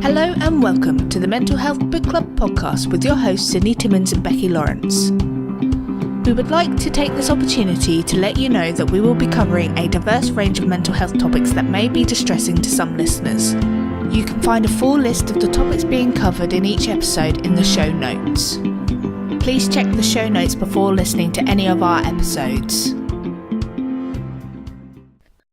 Hello and welcome to the Mental Health Book Club podcast with your hosts Sydney Timmins and Becky Lawrence. We would like to take this opportunity to let you know that we will be covering a diverse range of mental health topics that may be distressing to some listeners. You can find a full list of the topics being covered in each episode in the show notes. Please check the show notes before listening to any of our episodes.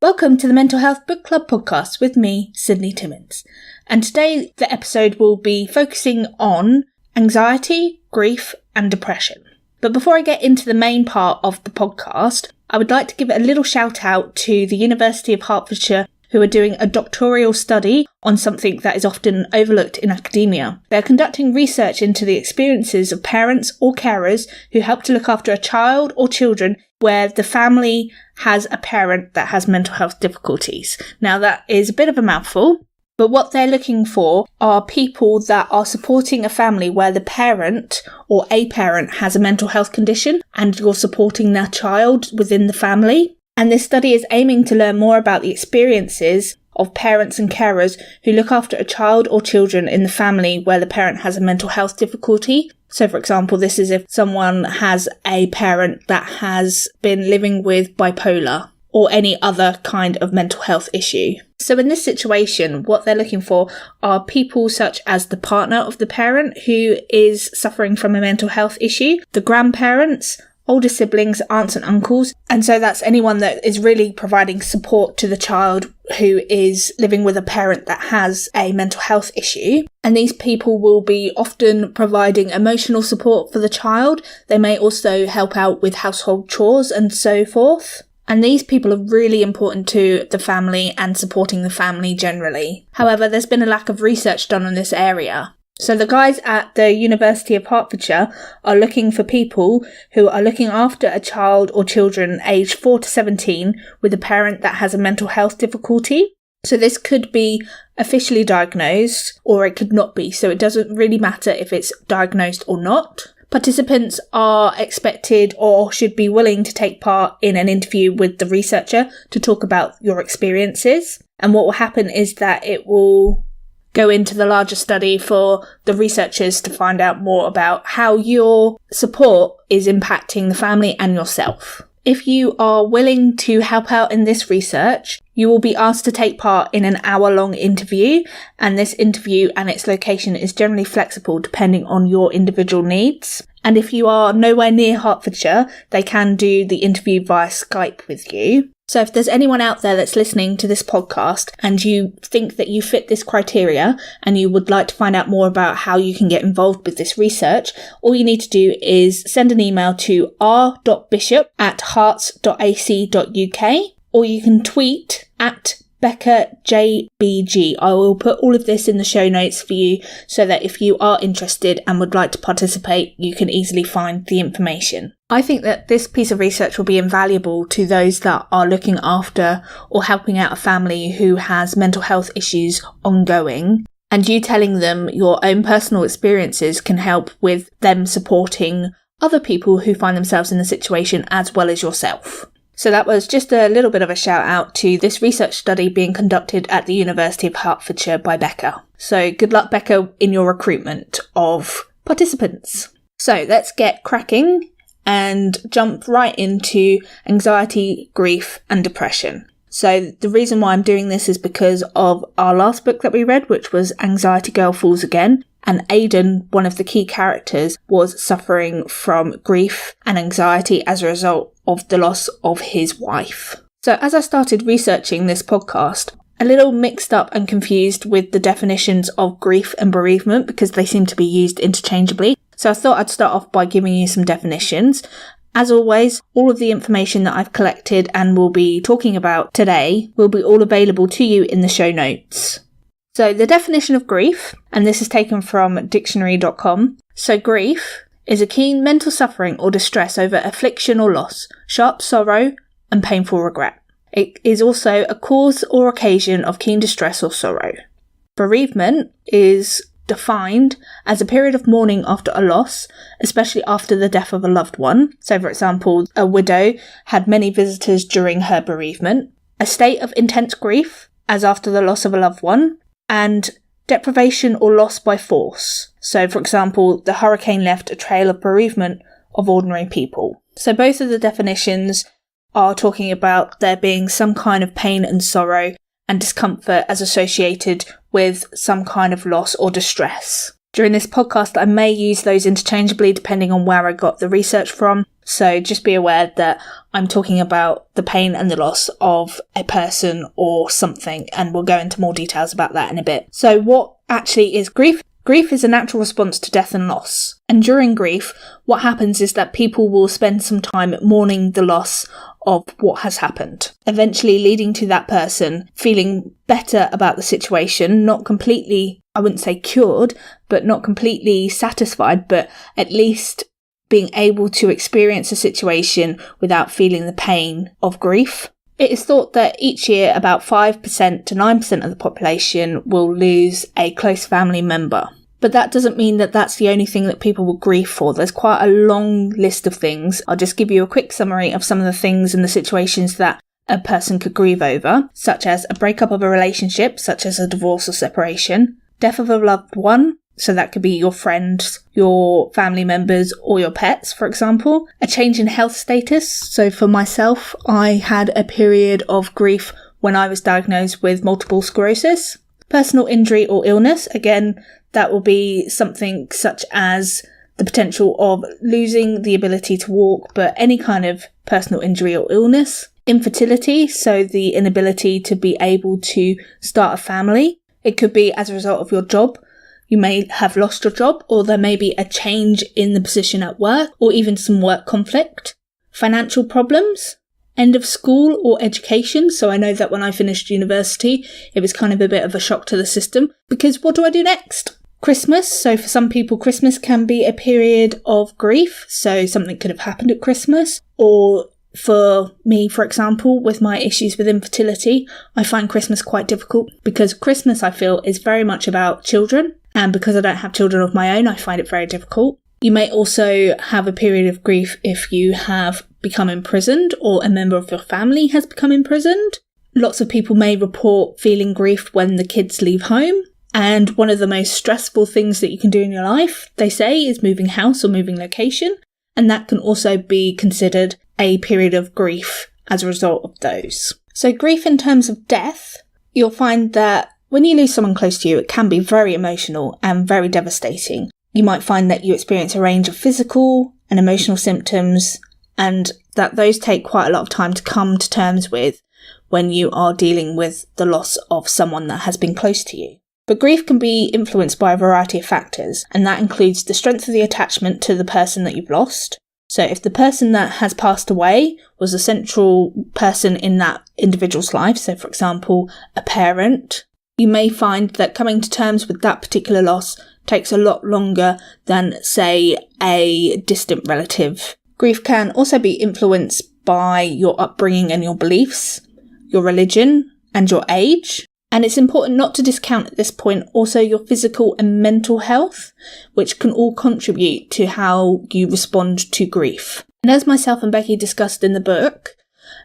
Welcome to the Mental Health Book Club podcast with me, Sydney Timmins. And today the episode will be focusing on anxiety, grief and depression. But before I get into the main part of the podcast, I would like to give a little shout out to the University of Hertfordshire, who are doing a doctoral study on something that is often overlooked in academia. They're conducting research into the experiences of parents or carers who help to look after a child or children where the family has a parent that has mental health difficulties. Now that is a bit of a mouthful, but what they're looking for are people that are supporting a family where the parent or a parent has a mental health condition and you're supporting their child within the family. And this study is aiming to learn more about the experiences of parents and carers who look after a child or children in the family where the parent has a mental health difficulty. So for example, this is if someone has a parent that has been living with bipolar or any other kind of mental health issue. So in this situation, what they're looking for are people such as the partner of the parent who is suffering from a mental health issue, the grandparents, older siblings, aunts and uncles, and so that's anyone that is really providing support to the child who is living with a parent that has a mental health issue. And these people will be often providing emotional support for the child. They may also help out with household chores and so forth. And these people are really important to the family and supporting the family generally. However, there's been a lack of research done on this area. So the guys at the University of Hertfordshire are looking for people who are looking after a child or children aged 4 to 17 with a parent that has a mental health difficulty. So this could be officially diagnosed or it could not be. So it doesn't really matter if it's diagnosed or not. Participants are expected or should be willing to take part in an interview with the researcher to talk about your experiences. And what will happen is that it will go into the larger study for the researchers to find out more about how your support is impacting the family and yourself. If you are willing to help out in this research, you will be asked to take part in an hour-long interview, and this interview and its location is generally flexible depending on your individual needs. And if you are nowhere near Hertfordshire, they can do the interview via Skype with you. So if there's anyone out there that's listening to this podcast and you think that you fit this criteria and you would like to find out more about how you can get involved with this research, all you need to do is send an email to r.bishop@hearts.ac.uk, or you can tweet at BeccaJBG. I will put all of this in the show notes for you so that if you are interested and would like to participate, you can easily find the information. I think that this piece of research will be invaluable to those that are looking after or helping out a family who has mental health issues ongoing. And you telling them your own personal experiences can help with them supporting other people who find themselves in the situation as well as yourself. So that was just a little bit of a shout out to this research study being conducted at the University of Hertfordshire by Becca. So good luck, Becca, in your recruitment of participants. So let's get cracking and jump right into anxiety, grief and depression. So the reason why I'm doing this is because of our last book that we read, which was Anxiety Girl Falls Again. And Aidan, one of the key characters, was suffering from grief and anxiety as a result of the loss of his wife. So as I started researching this podcast, a little mixed up and confused with the definitions of grief and bereavement because they seem to be used interchangeably. So I thought I'd start off by giving you some definitions. As always, all of the information that I've collected and will be talking about today will be all available to you in the show notes. So the definition of grief, and this is taken from dictionary.com. So grief is a keen mental suffering or distress over affliction or loss, sharp sorrow and painful regret. It is also a cause or occasion of keen distress or sorrow. Bereavement is defined as a period of mourning after a loss, especially after the death of a loved one. So for example, a widow had many visitors during her bereavement. A state of intense grief, as after the loss of a loved one. And deprivation or loss by force. So, for example, the hurricane left a trail of bereavement of ordinary people. So both of the definitions are talking about there being some kind of pain and sorrow and discomfort as associated with some kind of loss or distress. During this podcast, I may use those interchangeably depending on where I got the research from. So just be aware that I'm talking about the pain and the loss of a person or something, and we'll go into more details about that in a bit. So what actually is grief? Grief is a natural response to death and loss. And during grief, what happens is that people will spend some time mourning the loss of what has happened, eventually leading to that person feeling better about the situation, not completely, I wouldn't say cured, but not completely satisfied, but at least being able to experience a situation without feeling the pain of grief. It is thought that each year about 5% to 9% of the population will lose a close family member. But that doesn't mean that that's the only thing that people will grieve for. There's quite a long list of things. I'll just give you a quick summary of some of the things and the situations that a person could grieve over, such as a breakup of a relationship, such as a divorce or separation, death of a loved one, so that could be your friends, your family members, or your pets, for example. A change in health status. So for myself, I had a period of grief when I was diagnosed with multiple sclerosis. Personal injury or illness. Again, that will be something such as the potential of losing the ability to walk, but any kind of personal injury or illness. Infertility, so the inability to be able to start a family. It could be as a result of your job. You may have lost your job, or there may be a change in the position at work, or even some work conflict. Financial problems, end of school or education. So I know that when I finished university, it was kind of a bit of a shock to the system, because what do I do next? Christmas. So for some people, Christmas can be a period of grief. So something could have happened at Christmas, or for me, for example, with my issues with infertility, I find Christmas quite difficult because Christmas, I feel, is very much about children. And because I don't have children of my own, I find it very difficult. You may also have a period of grief if you have become imprisoned or a member of your family has become imprisoned. Lots of people may report feeling grief when the kids leave home. And one of the most stressful things that you can do in your life, they say, is moving house or moving location. And that can also be considered a period of grief as a result of those. So grief in terms of death, you'll find that when you lose someone close to you, it can be very emotional and very devastating. You might find that you experience a range of physical and emotional symptoms, and that those take quite a lot of time to come to terms with when you are dealing with the loss of someone that has been close to you. But grief can be influenced by a variety of factors, and that includes the strength of the attachment to the person that you've lost. So if the person that has passed away was a central person in that individual's life, so for example, a parent, you may find that coming to terms with that particular loss takes a lot longer than, say, a distant relative. Grief can also be influenced by your upbringing and your beliefs, your religion, and your age. And it's important not to discount at this point also your physical and mental health, which can all contribute to how you respond to grief. And as myself and Becky discussed in the book,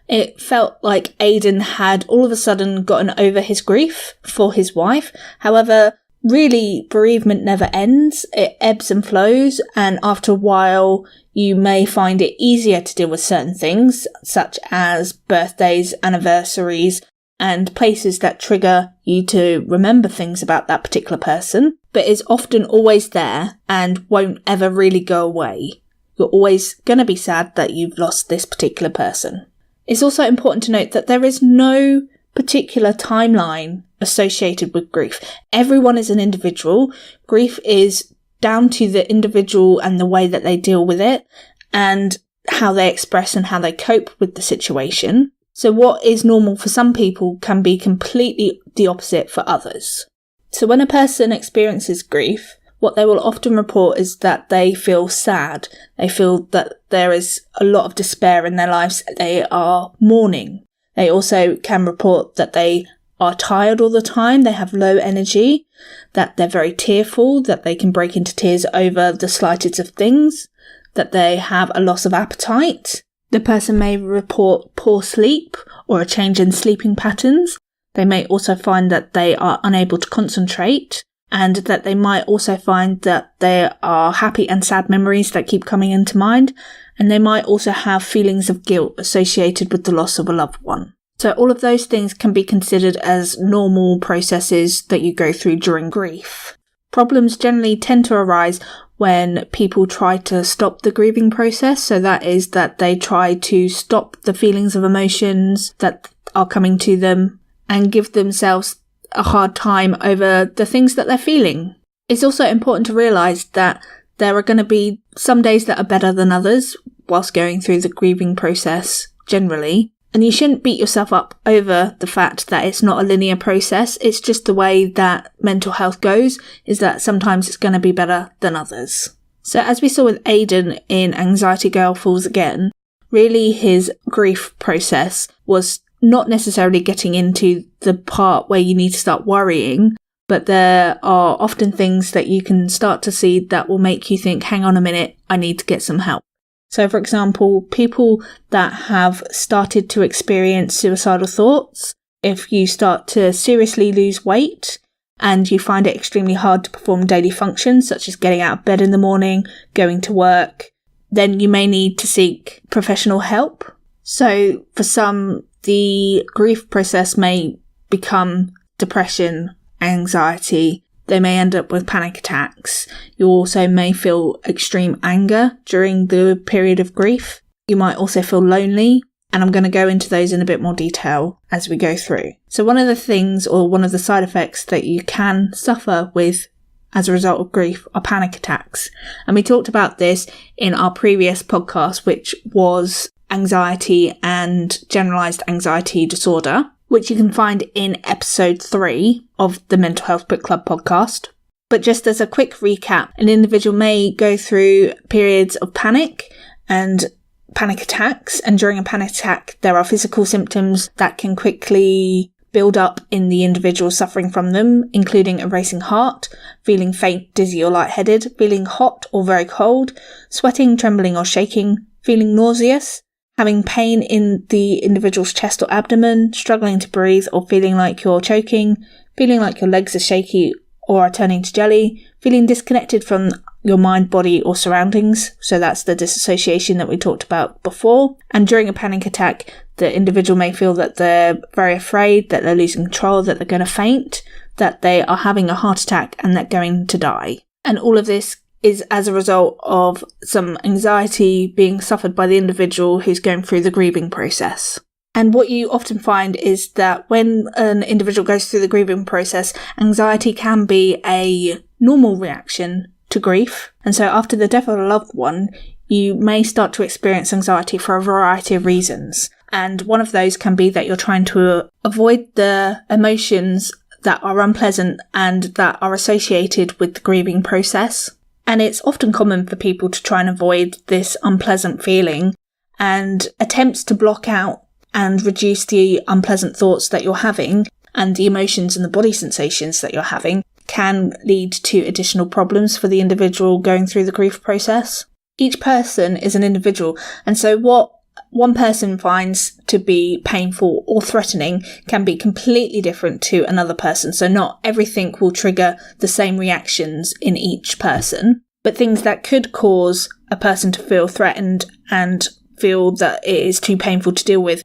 it felt like Aidan had all of a sudden gotten over his grief for his wife. However, really, bereavement never ends. It ebbs and flows, and after a while, you may find it easier to deal with certain things, such as birthdays, anniversaries, and places that trigger you to remember things about that particular person, but is often always there and won't ever really go away. You're always going to be sad that you've lost this particular person. It's also important to note that there is no particular timeline associated with grief. Everyone is an individual. Grief is down to the individual and the way that they deal with it and how they express and how they cope with the situation. So what is normal for some people can be completely the opposite for others. So when a person experiences grief, what they will often report is that they feel sad. They feel that there is a lot of despair in their lives. They are mourning. They also can report that they are tired all the time. They have low energy, that they're very tearful, that they can break into tears over the slightest of things, that they have a loss of appetite. The person may report poor sleep or a change in sleeping patterns. They may also find that they are unable to concentrate. and that they might also find that there are happy and sad memories that keep coming into mind, and they might also have feelings of guilt associated with the loss of a loved one. So all of those things can be considered as normal processes that you go through during grief. Problems generally tend to arise when people try to stop the grieving process. So that is that they try to stop the feelings of emotions that are coming to them and give themselves a hard time over the things that they're feeling. It's also important to realise that there are going to be some days that are better than others whilst going through the grieving process generally. And you shouldn't beat yourself up over the fact that it's not a linear process. It's just the way that mental health goes, is that sometimes it's going to be better than others. So as we saw with Aidan in Anxiety Girl Falls Again, really his grief process was not necessarily getting into the part where you need to start worrying, but there are often things that you can start to see that will make you think, hang on a minute, I need to get some help. So, for example, people that have started to experience suicidal thoughts, if you start to seriously lose weight and you find it extremely hard to perform daily functions, such as getting out of bed in the morning, going to work, then you may need to seek professional help. So, for some, the grief process may become depression, anxiety. They may end up with panic attacks. You also may feel extreme anger during the period of grief. You might also feel lonely, and I'm going to go into those in a bit more detail as we go through. So one of the things, or one of the side effects that you can suffer with as a result of grief are panic attacks. And we talked about this in our previous podcast, which was anxiety and generalized anxiety disorder, which you can find in episode 3 of the Mental Health Book Club podcast. But just as a quick recap, an individual may go through periods of panic and panic attacks, and during a panic attack there are physical symptoms that can quickly build up in the individual suffering from them, including a racing heart, feeling faint, dizzy or lightheaded, feeling hot or very cold, sweating, trembling or shaking, feeling nauseous, having pain in the individual's chest or abdomen, struggling to breathe or feeling like you're choking, feeling like your legs are shaky or are turning to jelly, feeling disconnected from your mind, body or surroundings. So that's the disassociation that we talked about before. And during a panic attack, the individual may feel that they're very afraid, that they're losing control, that they're going to faint, that they are having a heart attack and they're going to die. And all of this is as a result of some anxiety being suffered by the individual who's going through the grieving process. And what you often find is that when an individual goes through the grieving process, anxiety can be a normal reaction to grief. And so after the death of a loved one, you may start to experience anxiety for a variety of reasons. And one of those can be that you're trying to avoid the emotions that are unpleasant and that are associated with the grieving process. And it's often common for people to try and avoid this unpleasant feeling, and attempts to block out and reduce the unpleasant thoughts that you're having and the emotions and the body sensations that you're having can lead to additional problems for the individual going through the grief process. Each person is an individual, and so what one person finds to be painful or threatening can be completely different to another person. So not everything will trigger the same reactions in each person, but things that could cause a person to feel threatened and feel that it is too painful to deal with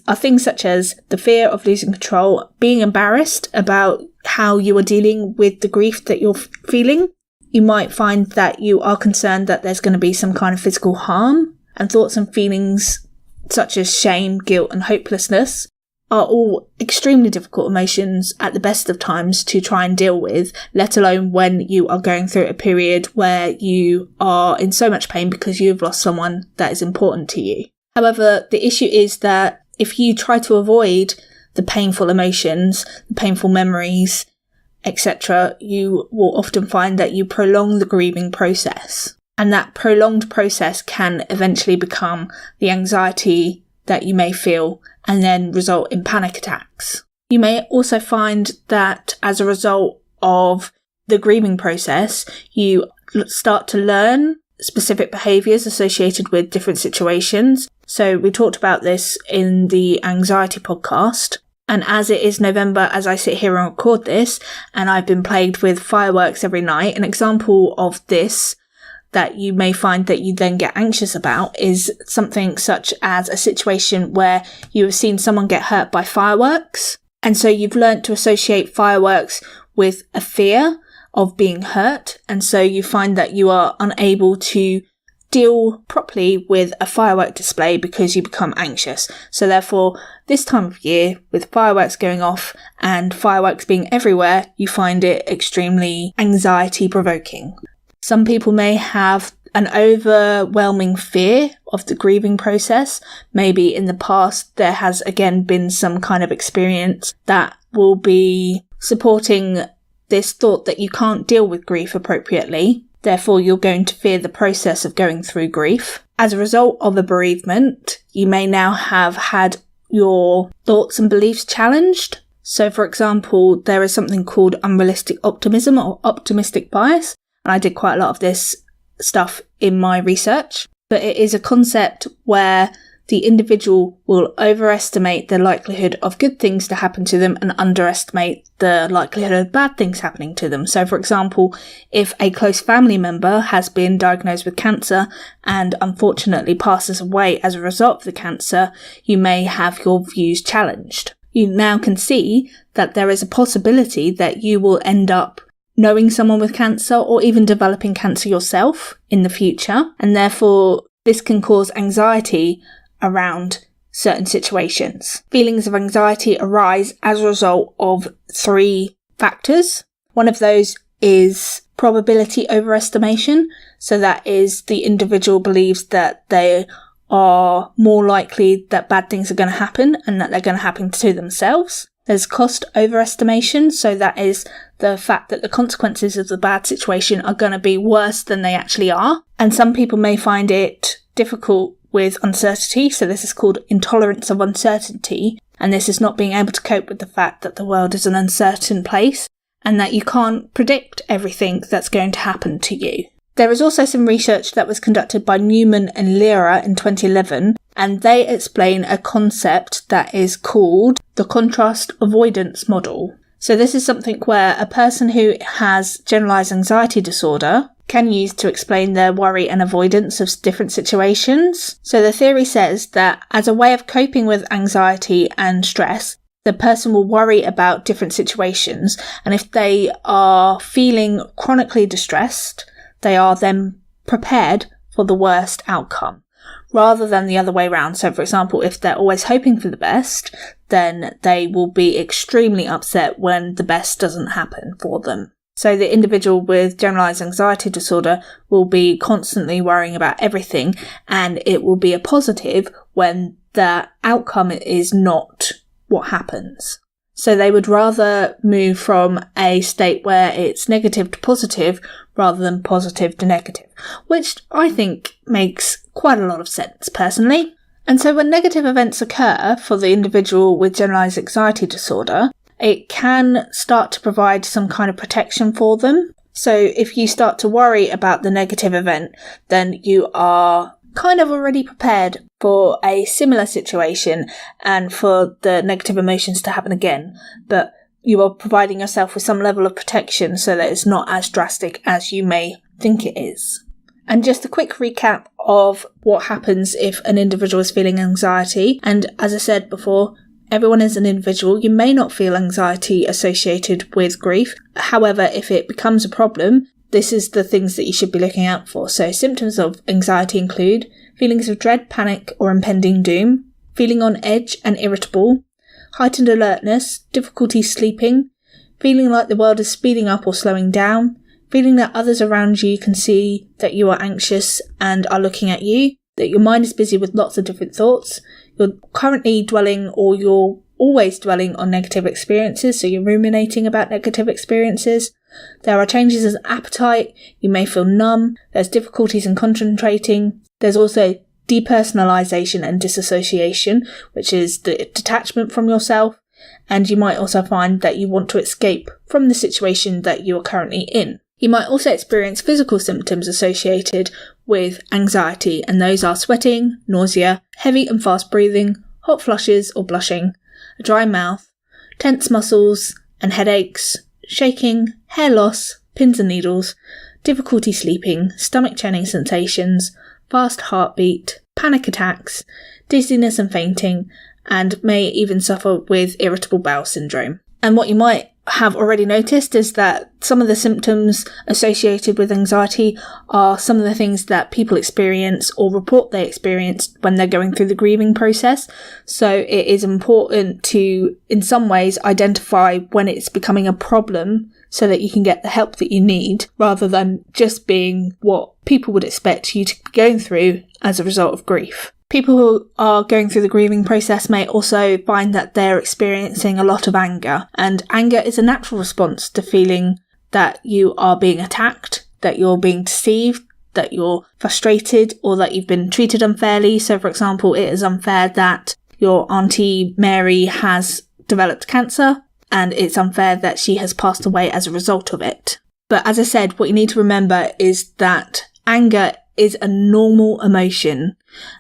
are things such as the fear of losing control, being embarrassed about how you are dealing with the grief that you're feeling. You might find that you are concerned that there's going to be some kind of physical harm, and thoughts and feelings such as shame, guilt and hopelessness are all extremely difficult emotions at the best of times to try and deal with, let alone when you are going through a period where you are in so much pain because you've lost someone that is important to you. However, the issue is that if you try to avoid the painful emotions, the painful memories, etc., you will often find that you prolong the grieving process. And that prolonged process can eventually become the anxiety that you may feel and then result in panic attacks. You may also find that as a result of the grieving process, you start to learn specific behaviours associated with different situations. So we talked about this in the anxiety podcast. And as it is November as I sit here and record this, and I've been plagued with fireworks every night, an example of this that you may find that you then get anxious about is something such as a situation where you have seen someone get hurt by fireworks. And so you've learnt to associate fireworks with a fear of being hurt. And so you find that you are unable to deal properly with a firework display because you become anxious. So therefore, this time of year, with fireworks going off and fireworks being everywhere, you find it extremely anxiety provoking. Some people may have an overwhelming fear of the grieving process. Maybe in the past there has again been some kind of experience that will be supporting this thought that you can't deal with grief appropriately. Therefore, you're going to fear the process of going through grief. As a result of a bereavement, you may now have had your thoughts and beliefs challenged. So, for example, there is something called unrealistic optimism or optimistic bias. And I did quite a lot of this stuff in my research. But it is a concept where the individual will overestimate the likelihood of good things to happen to them and underestimate the likelihood of bad things happening to them. So, for example, if a close family member has been diagnosed with cancer and unfortunately passes away as a result of the cancer, you may have your views challenged. You now can see that there is a possibility that you will end up knowing someone with cancer or even developing cancer yourself in the future, and therefore this can cause anxiety around certain situations. Feelings of anxiety arise as a result of 3 factors. One of those is probability overestimation. So that is the individual believes that they are more likely that bad things are going to happen and that they're going to happen to themselves. There's cost overestimation, so that is the fact that the consequences of the bad situation are going to be worse than they actually are. And some people may find it difficult with uncertainty, so this is called intolerance of uncertainty, and this is not being able to cope with the fact that the world is an uncertain place and that you can't predict everything that's going to happen to you. There is also some research that was conducted by Newman and Lira in 2011, and they explain a concept that is called the contrast avoidance model. So this is something where a person who has generalized anxiety disorder can use to explain their worry and avoidance of different situations. So the theory says that as a way of coping with anxiety and stress, the person will worry about different situations, and if they are feeling chronically distressed, they are then prepared for the worst outcome, rather than the other way around. So, for example, if they're always hoping for the best, then they will be extremely upset when the best doesn't happen for them. So the individual with generalized anxiety disorder will be constantly worrying about everything, and it will be a positive when the outcome is not what happens. So they would rather move from a state where it's negative to positive rather than positive to negative, which I think makes quite a lot of sense personally. And so when negative events occur for the individual with generalized anxiety disorder, it can start to provide some kind of protection for them. So if you start to worry about the negative event, then you are kind of already prepared for a similar situation and for the negative emotions to happen again. But you are providing yourself with some level of protection so that it's not as drastic as you may think it is. And just a quick recap of what happens if an individual is feeling anxiety. And as I said before, everyone is an individual. You may not feel anxiety associated with grief. However, if it becomes a problem, this is the things that you should be looking out for. So symptoms of anxiety include feelings of dread, panic, or impending doom, feeling on edge and irritable, heightened alertness, difficulty sleeping, feeling like the world is speeding up or slowing down, feeling that others around you can see that you are anxious and are looking at you, that your mind is busy with lots of different thoughts, you're currently dwelling or you're always dwelling on negative experiences, so you're ruminating about negative experiences. There are changes in appetite, you may feel numb, there's difficulties in concentrating, there's also depersonalization and disassociation, which is the detachment from yourself, and you might also find that you want to escape from the situation that you are currently in. You might also experience physical symptoms associated with anxiety, and those are sweating, nausea, heavy and fast breathing, hot flushes or blushing, a dry mouth, tense muscles and headaches, shaking, hair loss, pins and needles, difficulty sleeping, stomach churning sensations, fast heartbeat, panic attacks, dizziness and fainting, and may even suffer with irritable bowel syndrome. And what you might have already noticed is that some of the symptoms associated with anxiety are some of the things that people experience or report they experienced when they're going through the grieving process. So it is important to, in some ways, identify when it's becoming a problem so that you can get the help that you need, rather than just being what people would expect you to be going through as a result of grief. People who are going through the grieving process may also find that they're experiencing a lot of anger, and anger is a natural response to feeling that you are being attacked, that you're being deceived, that you're frustrated, or that you've been treated unfairly. So, for example, it is unfair that your Auntie Mary has developed cancer, and it's unfair that she has passed away as a result of it. But as I said, what you need to remember is that anger is a normal emotion.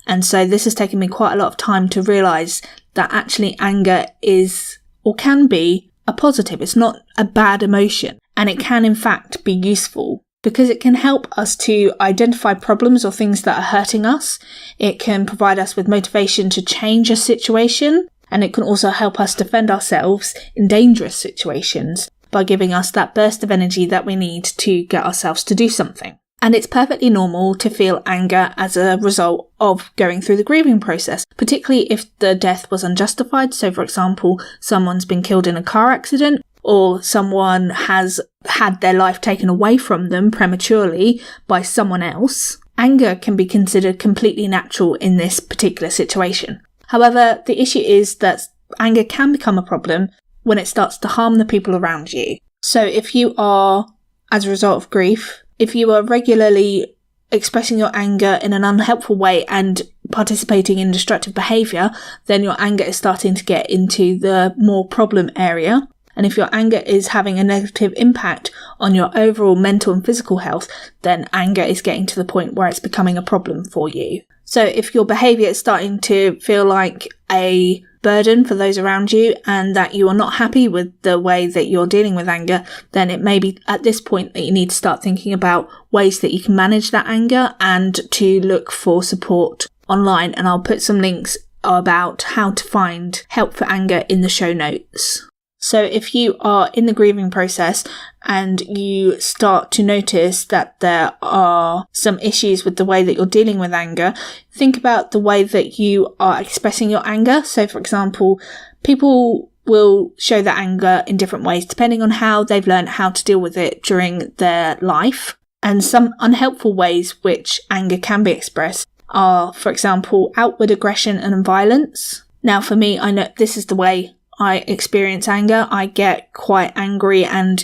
And so this has taken me quite a lot of time to realise that actually anger is, or can be, a positive. It's not a bad emotion. And it can in fact be useful because it can help us to identify problems or things that are hurting us. It can provide us with motivation to change a situation. And it can also help us defend ourselves in dangerous situations by giving us that burst of energy that we need to get ourselves to do something. And it's perfectly normal to feel anger as a result of going through the grieving process, particularly if the death was unjustified. So, for example, someone's been killed in a car accident, or someone has had their life taken away from them prematurely by someone else. Anger can be considered completely natural in this particular situation. However, the issue is that anger can become a problem when it starts to harm the people around you. So if you are, as a result of grief, if you are regularly expressing your anger in an unhelpful way and participating in destructive behaviour, then your anger is starting to get into the more problem area. And if your anger is having a negative impact on your overall mental and physical health, then anger is getting to the point where it's becoming a problem for you. So if your behaviour is starting to feel like a burden for those around you and that you are not happy with the way that you're dealing with anger, then it may be at this point that you need to start thinking about ways that you can manage that anger and to look for support online. And I'll put some links about how to find help for anger in the show notes. So if you are in the grieving process and you start to notice that there are some issues with the way that you're dealing with anger, think about the way that you are expressing your anger. So, for example, people will show their anger in different ways depending on how they've learned how to deal with it during their life. And some unhelpful ways which anger can be expressed are, for example, outward aggression and violence. Now, for me, I know this is the way I experience anger. I get quite angry and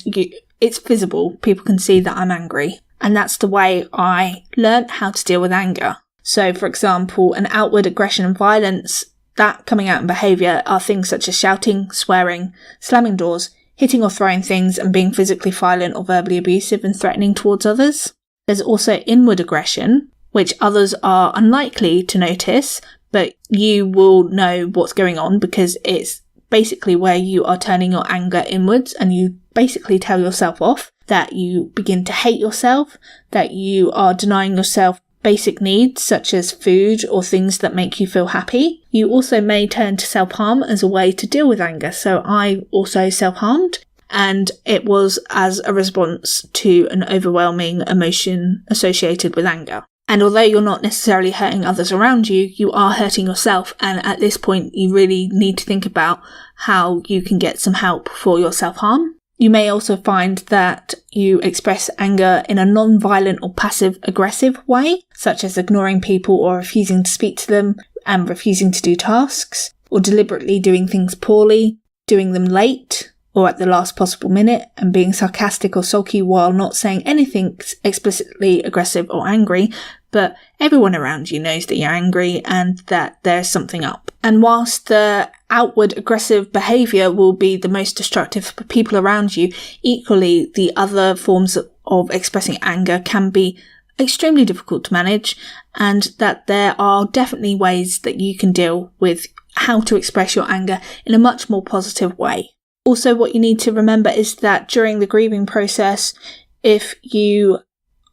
it's visible. People can see that I'm angry. And that's the way I learnt how to deal with anger. So, for example, an outward aggression and violence, that coming out in behaviour are things such as shouting, swearing, slamming doors, hitting or throwing things and being physically violent or verbally abusive and threatening towards others. There's also inward aggression, which others are unlikely to notice, but you will know what's going on because it's basically where you are turning your anger inwards and you basically tell yourself off, that you begin to hate yourself, that you are denying yourself basic needs such as food or things that make you feel happy. You also may turn to self-harm as a way to deal with anger. So I also self-harmed, and it was as a response to an overwhelming emotion associated with anger. And although you're not necessarily hurting others around you, you are hurting yourself. And at this point, you really need to think about how you can get some help for your self-harm. You may also find that you express anger in a non-violent or passive-aggressive way, such as ignoring people or refusing to speak to them and refusing to do tasks, or deliberately doing things poorly, doing them late, or at the last possible minute, and being sarcastic or sulky while not saying anything explicitly aggressive or angry, but everyone around you knows that you're angry and that there's something up. And whilst the outward aggressive behaviour will be the most destructive for people around you, equally the other forms of expressing anger can be extremely difficult to manage, and that there are definitely ways that you can deal with how to express your anger in a much more positive way. Also, what you need to remember is that during the grieving process, if you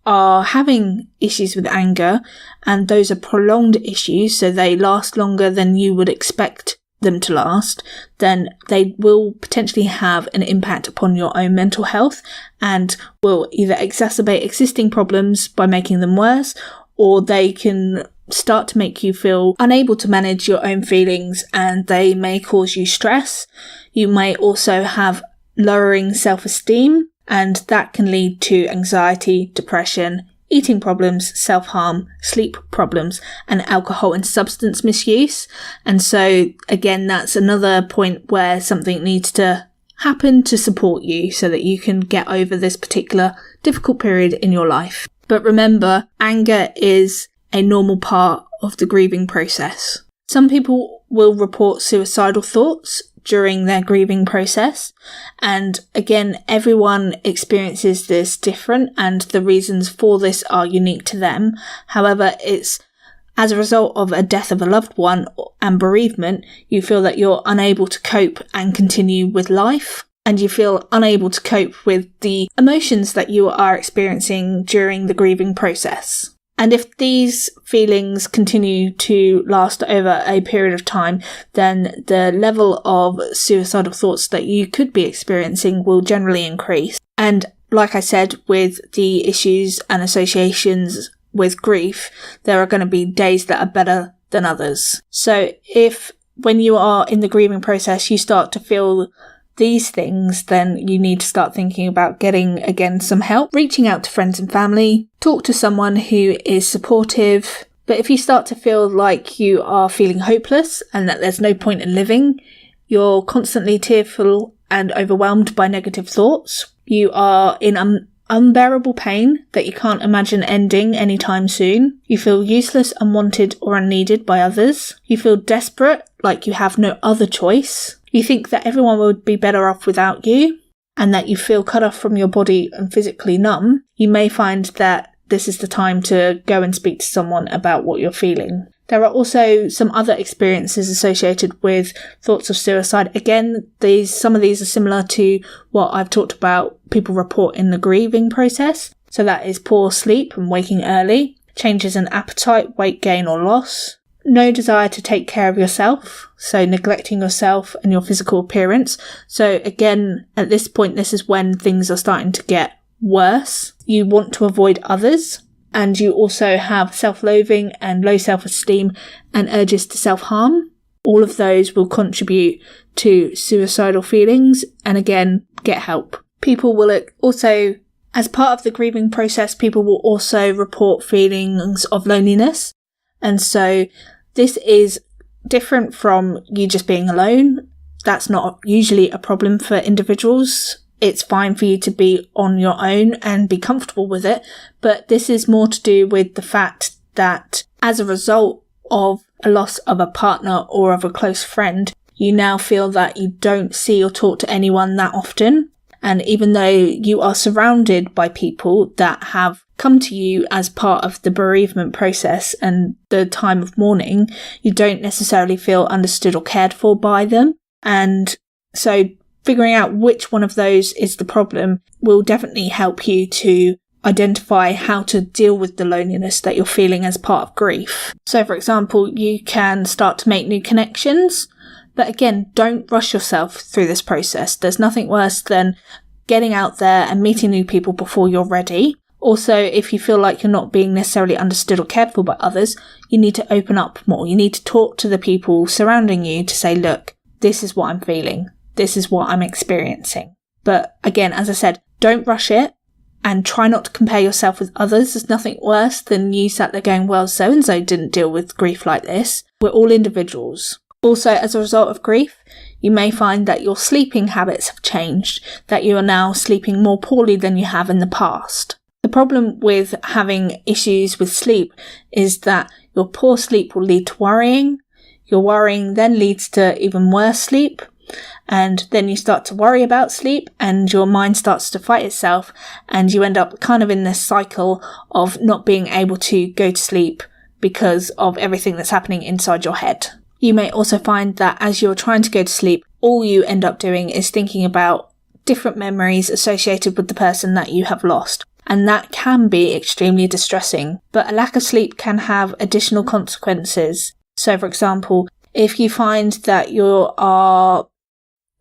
are having issues with anger and those are prolonged issues, so they last longer than you would expect them to last, then they will potentially have an impact upon your own mental health and will either exacerbate existing problems by making them worse, or they can start to make you feel unable to manage your own feelings and they may cause you stress. You may also have lowering self-esteem, and that can lead to anxiety, depression, eating problems, self-harm, sleep problems, and alcohol and substance misuse. And so, again, that's another point where something needs to happen to support you so that you can get over this particular difficult period in your life. But remember, anger is a normal part of the grieving process. Some people will report suicidal thoughts during their grieving process. And again, everyone experiences this different and the reasons for this are unique to them. However, it's as a result of a death of a loved one and bereavement, you feel that you're unable to cope and continue with life. And you feel unable to cope with the emotions that you are experiencing during the grieving process. And if these feelings continue to last over a period of time, then the level of suicidal thoughts that you could be experiencing will generally increase. And like I said, with the issues and associations with grief, there are going to be days that are better than others. So if when you are in the grieving process, you start to feel these things, then you need to start thinking about getting, again, some help, reaching out to friends and family, talk to someone who is supportive. But if you start to feel like you are feeling hopeless and that there's no point in living, you're constantly tearful and overwhelmed by negative thoughts, you are in unbearable pain that you can't imagine ending anytime soon, you feel useless, unwanted or unneeded by others, you feel desperate, like you have no other choice, you think that everyone would be better off without you, and that you feel cut off from your body and physically numb, you may find that this is the time to go and speak to someone about what you're feeling. There are also some other experiences associated with thoughts of suicide. Again, some of these are similar to what I've talked about people report in the grieving process. So that is poor sleep and waking early, changes in appetite, weight gain or loss, no desire to take care of yourself, so neglecting yourself and your physical appearance. So again, at this point, this is when things are starting to get worse. You want to avoid others, and you also have self-loathing and low self-esteem and urges to self-harm. All of those will contribute to suicidal feelings, and again, get help. People will also, as part of the grieving process, people will also report feelings of loneliness. And so this is different from you just being alone. That's not usually a problem for individuals. It's fine for you to be on your own and be comfortable with it. But this is more to do with the fact that as a result of a loss of a partner or of a close friend, you now feel that you don't see or talk to anyone that often. And even though you are surrounded by people that have come to you as part of the bereavement process and the time of mourning, you don't necessarily feel understood or cared for by them. And so figuring out which one of those is the problem will definitely help you to identify how to deal with the loneliness that you're feeling as part of grief. So for example, you can start to make new connections. But again, don't rush yourself through this process. There's nothing worse than getting out there and meeting new people before you're ready. Also, if you feel like you're not being necessarily understood or cared for by others, you need to open up more. You need to talk to the people surrounding you to say, look, this is what I'm feeling. This is what I'm experiencing. But again, as I said, don't rush it and try not to compare yourself with others. There's nothing worse than you sat there going, well, so-and-so didn't deal with grief like this. We're all individuals. Also, as a result of grief, you may find that your sleeping habits have changed, that you are now sleeping more poorly than you have in the past. The problem with having issues with sleep is that your poor sleep will lead to worrying. Your worrying then leads to even worse sleep. And then you start to worry about sleep and your mind starts to fight itself and you end up kind of in this cycle of not being able to go to sleep because of everything that's happening inside your head. You may also find that as you're trying to go to sleep, all you end up doing is thinking about different memories associated with the person that you have lost. And that can be extremely distressing, but a lack of sleep can have additional consequences. So for example, if you find that you are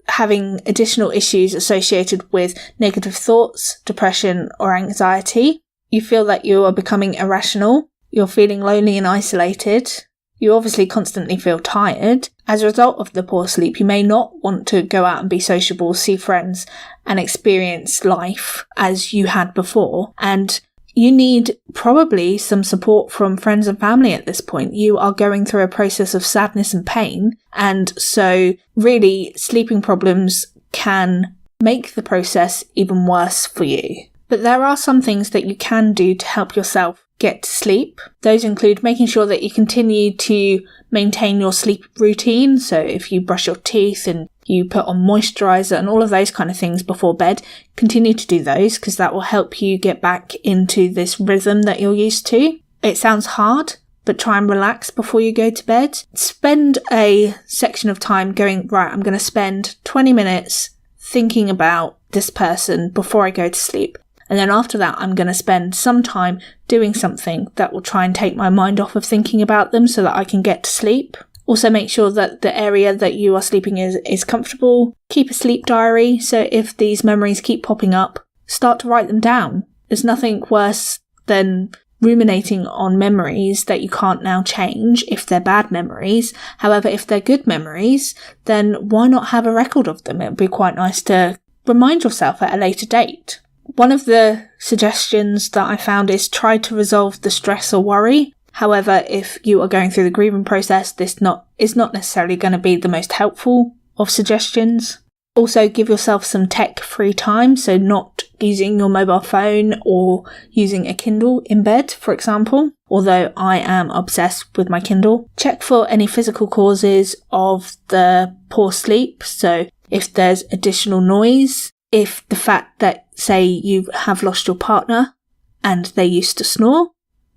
having additional issues associated with negative thoughts, depression or anxiety, you feel that you are becoming irrational, you're feeling lonely and isolated, you obviously constantly feel tired. As a result of the poor sleep, you may not want to go out and be sociable, see friends and experience life as you had before. And you need probably some support from friends and family at this point. You are going through a process of sadness and pain. And so really sleeping problems can make the process even worse for you. But there are some things that you can do to help yourself get to sleep. Those include making sure that you continue to maintain your sleep routine. So if you brush your teeth and you put on moisturiser and all of those kind of things before bed, continue to do those because that will help you get back into this rhythm that you're used to. It sounds hard, but try and relax before you go to bed. Spend a section of time going, right, I'm going to spend 20 minutes thinking about this person before I go to sleep. And then after that, I'm going to spend some time doing something that will try and take my mind off of thinking about them so that I can get to sleep. Also make sure that the area that you are sleeping is comfortable. Keep a sleep diary. So if these memories keep popping up, start to write them down. There's nothing worse than ruminating on memories that you can't now change if they're bad memories. However, if they're good memories, then why not have a record of them? It would be quite nice to remind yourself at a later date. One of the suggestions that I found is try to resolve the stress or worry. However, if you are going through the grieving process, this is not necessarily going to be the most helpful of suggestions. Also, give yourself some tech-free time, so not using your mobile phone or using a Kindle in bed, for example, although I am obsessed with my Kindle. Check for any physical causes of the poor sleep, so if there's additional noise, if the fact that, say, you have lost your partner and they used to snore,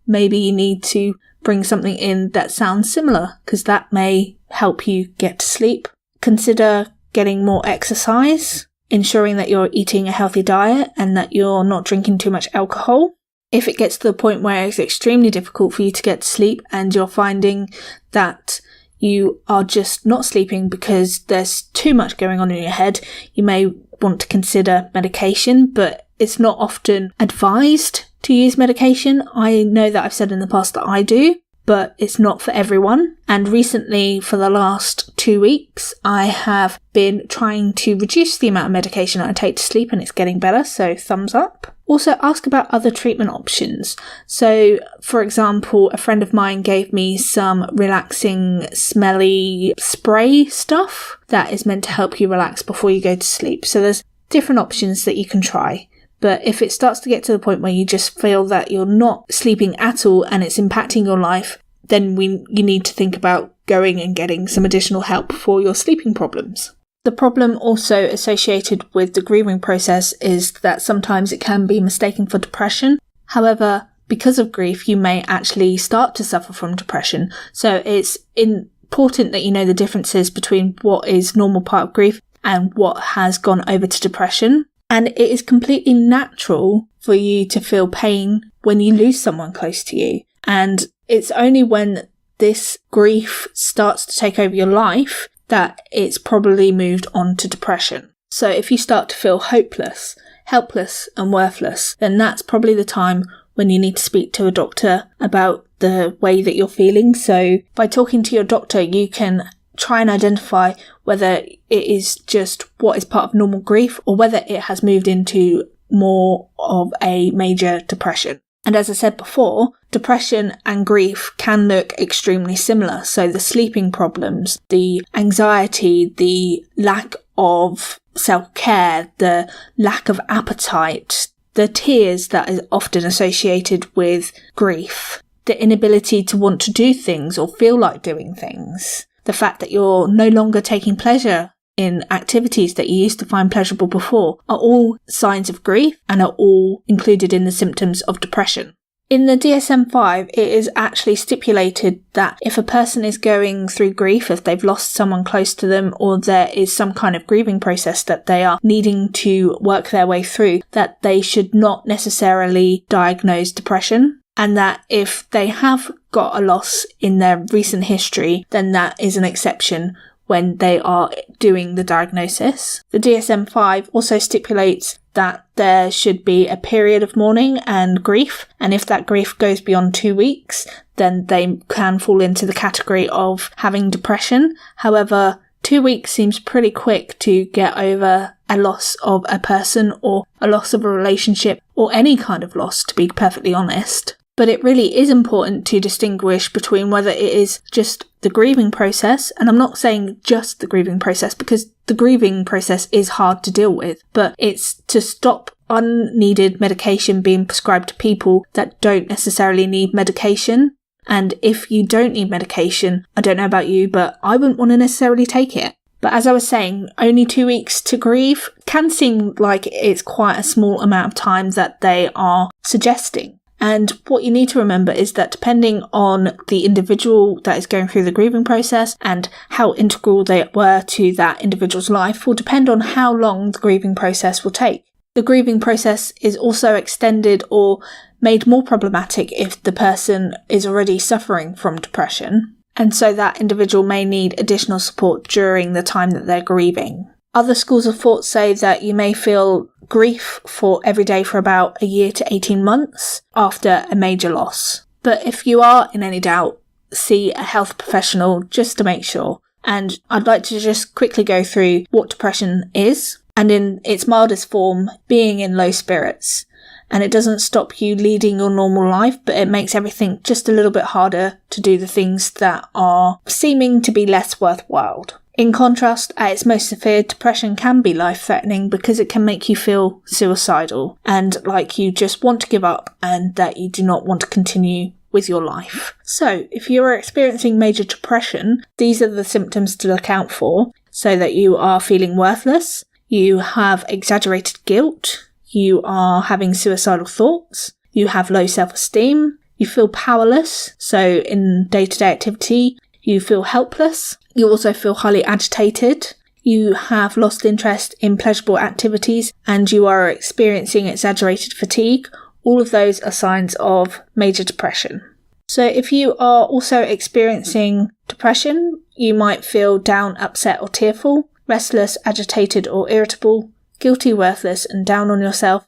maybe you need to bring something in that sounds similar because that may help you get to sleep. Consider getting more exercise, ensuring that you're eating a healthy diet and that you're not drinking too much alcohol. If it gets to the point where it's extremely difficult for you to get to sleep and you're finding that you are just not sleeping because there's too much going on in your head, you may want to consider medication, but it's not often advised to use medication. I know that I've said in the past that I do, but it's not for everyone. And recently, for the last 2 weeks, I have been trying to reduce the amount of medication I take to sleep, and it's getting better, so thumbs up. Also, ask about other treatment options. So, for example, a friend of mine gave me some relaxing, smelly spray stuff that is meant to help you relax before you go to sleep. So there's different options that you can try. But if it starts to get to the point where you just feel that you're not sleeping at all and it's impacting your life, then you need to think about going and getting some additional help for your sleeping problems. The problem also associated with the grieving process is that sometimes it can be mistaken for depression. However, because of grief, you may actually start to suffer from depression. So it's important that you know the differences between what is normal part of grief and what has gone over to depression. And it is completely natural for you to feel pain when you lose someone close to you. And it's only when this grief starts to take over your life that it's probably moved on to depression. So if you start to feel hopeless, helpless and worthless, then that's probably the time when you need to speak to a doctor about the way that you're feeling. So by talking to your doctor, you can try and identify whether it is just what is part of normal grief or whether it has moved into more of a major depression. And as I said before, depression and grief can look extremely similar. So the sleeping problems, the anxiety, the lack of self-care, the lack of appetite, the tears that is often associated with grief, the inability to want to do things or feel like doing things, the fact that you're no longer taking pleasure in activities that you used to find pleasurable before are all signs of grief and are all included in the symptoms of depression. In the DSM-5, it is actually stipulated that if a person is going through grief, if they've lost someone close to them, or there is some kind of grieving process that they are needing to work their way through, that they should not necessarily diagnose depression. And that if they have got a loss in their recent history, then that is an exception when they are doing the diagnosis. The DSM-5 also stipulates that there should be a period of mourning and grief, and if that grief goes beyond 2 weeks, then they can fall into the category of having depression. However, 2 weeks seems pretty quick to get over a loss of a person or a loss of a relationship or any kind of loss, to be perfectly honest. But it really is important to distinguish between whether it is just the grieving process, and I'm not saying just the grieving process because the grieving process is hard to deal with, but it's to stop unneeded medication being prescribed to people that don't necessarily need medication. And if you don't need medication, I don't know about you, but I wouldn't want to necessarily take it. But as I was saying, only 2 weeks to grieve can seem like it's quite a small amount of time that they are suggesting. And what you need to remember is that depending on the individual that is going through the grieving process and how integral they were to that individual's life will depend on how long the grieving process will take. The grieving process is also extended or made more problematic if the person is already suffering from depression, and so that individual may need additional support during the time that they're grieving. Other schools of thought say that you may feel grief for every day for about a year to 18 months after a major loss. But if you are in any doubt, see a health professional just to make sure. And I'd like to just quickly go through what depression is, and in its mildest form, being in low spirits. And it doesn't stop you leading your normal life, but it makes everything just a little bit harder to do the things that are seeming to be less worthwhile. In contrast, at its most severe, depression can be life-threatening because it can make you feel suicidal and like you just want to give up and that you do not want to continue with your life. So, if you are experiencing major depression, these are the symptoms to look out for, so that you are feeling worthless, you have exaggerated guilt, you are having suicidal thoughts, you have low self-esteem, you feel powerless, so in day-to-day activity, you feel helpless. You also feel highly agitated. You have lost interest in pleasurable activities and you are experiencing exaggerated fatigue. All of those are signs of major depression. So if you are also experiencing depression, you might feel down, upset or tearful, restless, agitated or irritable, guilty, worthless and down on yourself,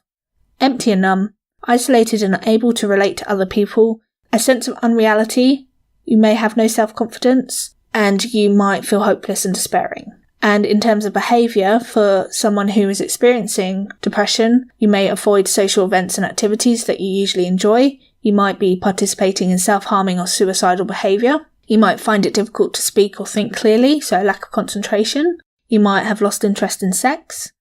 empty and numb, isolated and unable to relate to other people, a sense of unreality. You may have no self-confidence and you might feel hopeless and despairing. And in terms of behaviour, for someone who is experiencing depression, you may avoid social events and activities that you usually enjoy. You might be participating in self-harming or suicidal behaviour. You might find it difficult to speak or think clearly, so a lack of concentration. You might have lost interest in sex.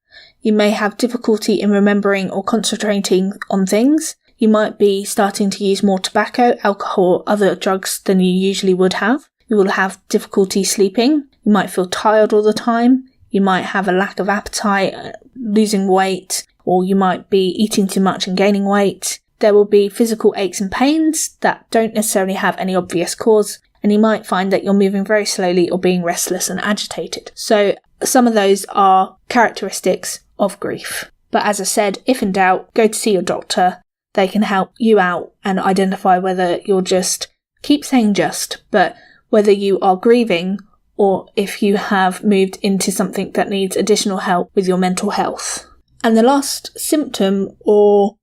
You may have difficulty in remembering or concentrating on things. You might be starting to use more tobacco, alcohol, or other drugs than you usually would have. You will have difficulty sleeping. You might feel tired all the time. You might have a lack of appetite, losing weight, or you might be eating too much and gaining weight. There will be physical aches and pains that don't necessarily have any obvious cause, and you might find that you're moving very slowly or being restless and agitated. So some of those are characteristics of grief. But as I said, if in doubt, go to see your doctor. They can help you out and identify whether you're but whether you are grieving or if you have moved into something that needs additional help with your mental health. And the last symptom or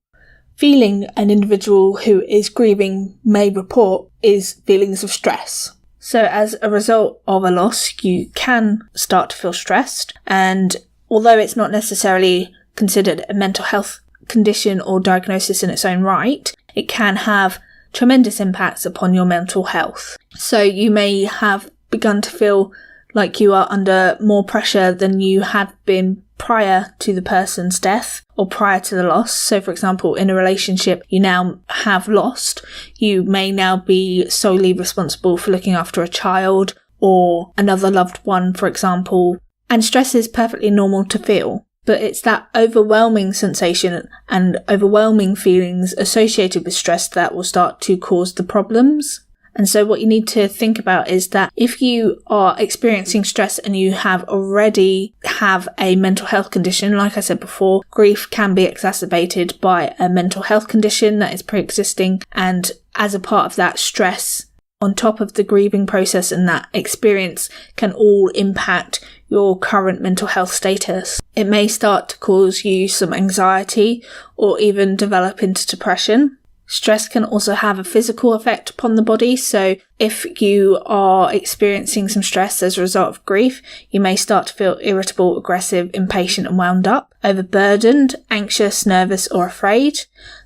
feeling an individual who is grieving may report is feelings of stress. So as a result of a loss, you can start to feel stressed, and although it's not necessarily considered a mental health condition or diagnosis in its own right, it can have tremendous impacts upon your mental health. So you may have begun to feel like you are under more pressure than you had been prior to the person's death or prior to the loss. So for example, in a relationship you now have lost, you may now be solely responsible for looking after a child or another loved one, for example. And stress is perfectly normal to feel. but it's that overwhelming sensation and overwhelming feelings associated with stress that will start to cause the problems. And so what you need to think about is that if you are experiencing stress and you already have a mental health condition, like I said before, grief can be exacerbated by a mental health condition that is pre-existing, and as a part of that, stress on top of the grieving process and that experience can all impact your current mental health status. It may start to cause you some anxiety or even develop into depression. Stress can also have a physical effect upon the body, so if you are experiencing some stress as a result of grief, you may start to feel irritable, aggressive, impatient and wound up, overburdened, anxious, nervous or afraid.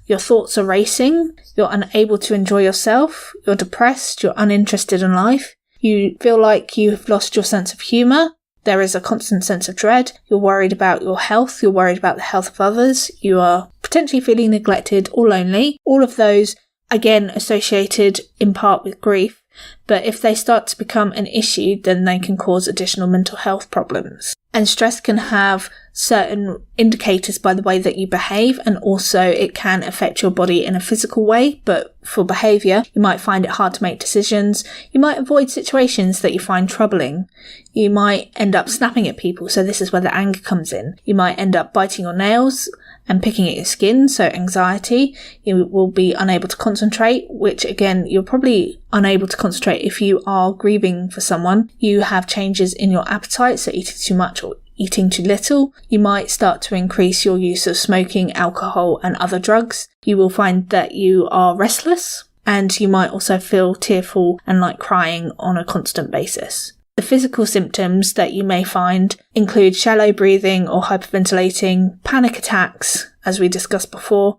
Your thoughts are racing, you're unable to enjoy yourself, you're depressed, you're uninterested in life, you feel like you've lost your sense of humour. There is a constant sense of dread. You're worried about your health. You're worried about the health of others. You are potentially feeling neglected or lonely. All of those, again, associated in part with grief. But if they start to become an issue, then they can cause additional mental health problems. And stress can have certain indicators by the way that you behave, and also it can affect your body in a physical way. But for behaviour, you might find it hard to make decisions. You might avoid situations that you find troubling. You might end up snapping at people, so this is where the anger comes in. You might end up biting your nails and picking at your skin, so anxiety. You will be unable to concentrate, which again, you're probably unable to concentrate if you are grieving for someone. You have changes in your appetite, so eating too much or eating too little. You might start to increase your use of smoking, alcohol and other drugs. You will find that you are restless, and you might also feel tearful and like crying on a constant basis. The physical symptoms that you may find include shallow breathing or hyperventilating, panic attacks, as we discussed before,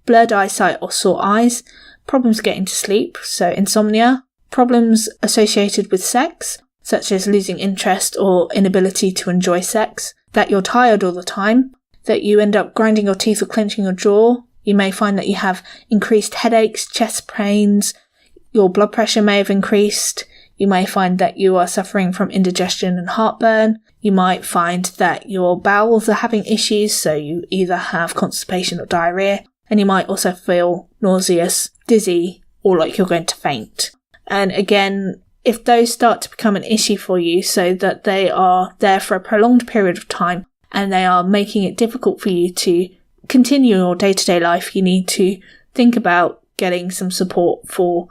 blurred eyesight or sore eyes, problems getting to sleep, so insomnia, problems associated with sex, such as losing interest or inability to enjoy sex, that you're tired all the time, that you end up grinding your teeth or clenching your jaw. You may find that you have increased headaches, chest pains, your blood pressure may have increased. You may find that you are suffering from indigestion and heartburn. You might find that your bowels are having issues, so you either have constipation or diarrhea. And you might also feel nauseous, dizzy, or like you're going to faint. And again, if those start to become an issue for you, so that they are there for a prolonged period of time and they are making it difficult for you to continue your day-to-day life, you need to think about getting some support for